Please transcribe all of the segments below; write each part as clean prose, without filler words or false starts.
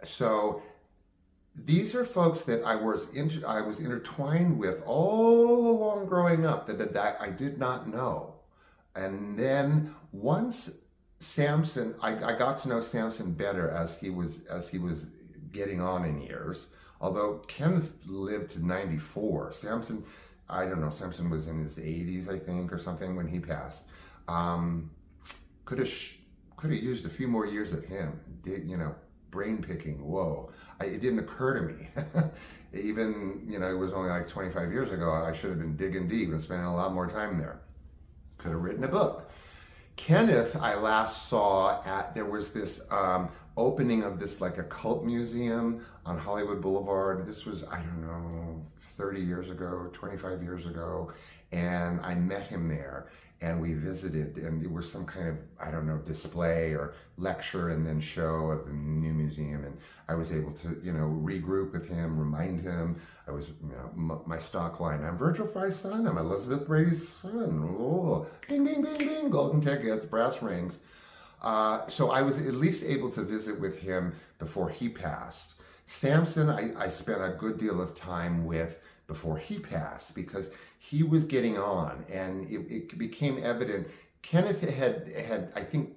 So these are folks that I was intertwined with all along growing up that I did not know. And then once Samson, I got to know Samson better as he was getting on in years. Although Kenneth lived to 94, Samson, I don't know, Samson was in his 80s, I think, or something when he passed. Could have used a few more years of him. Brain picking. Whoa, it didn't occur to me. Even, it was only like 25 years ago. I should have been digging deep and spending a lot more time there. Could have written a book. Kenneth, I last saw there was this opening of this like occult museum on Hollywood Boulevard. This was, I don't know, 30 years ago, 25 years ago. And I met him there and we visited, and it was some kind of, I don't know, display or lecture and then show of the new museum. And I was able to, regroup with him, remind him. I was, my stock line, I'm Virgil Fry's son, I'm Elizabeth Brady's son. Oh, bing, bing, bing, bing, golden tickets, brass rings. So I was at least able to visit with him before he passed. Samson, I spent a good deal of time with before he passed because he was getting on, and it became evident. Kenneth had I think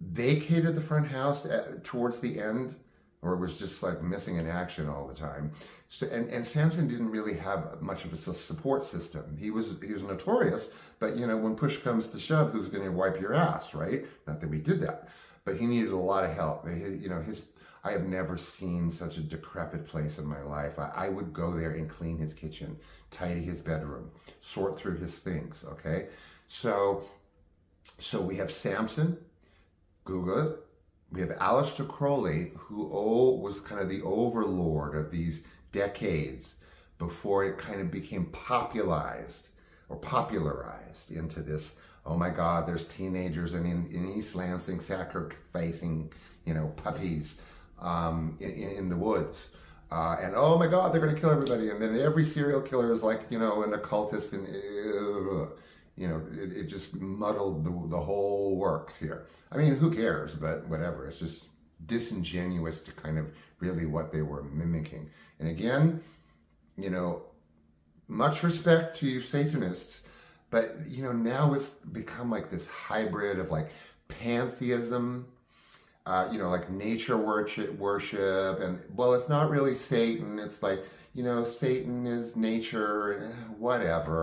vacated the front house towards the end, or was just like missing in action all the time. So and Samson didn't really have much of a support system. He was notorious, but when push comes to shove, who's going to wipe your ass, right? Not that we did that, but he needed a lot of help. I have never seen such a decrepit place in my life. I would go there and clean his kitchen, tidy his bedroom, sort through his things, okay? So we have Samson, Google it. We have Aleister Crowley, who was kind of the overlord of these decades before it kind of became popularized into this, oh my God, there's teenagers in East Lansing sacrificing, puppies in the woods. And oh my God, they're going to kill everybody. And then every serial killer is like, an occultist, and it just muddled the whole works here. I mean, who cares? But whatever. It's just disingenuous to kind of really what they were mimicking. And again, much respect to you Satanists, but now it's become like this hybrid of like pantheism, like nature worship, and well, it's not really Satan. It's like, Satan is nature, and whatever.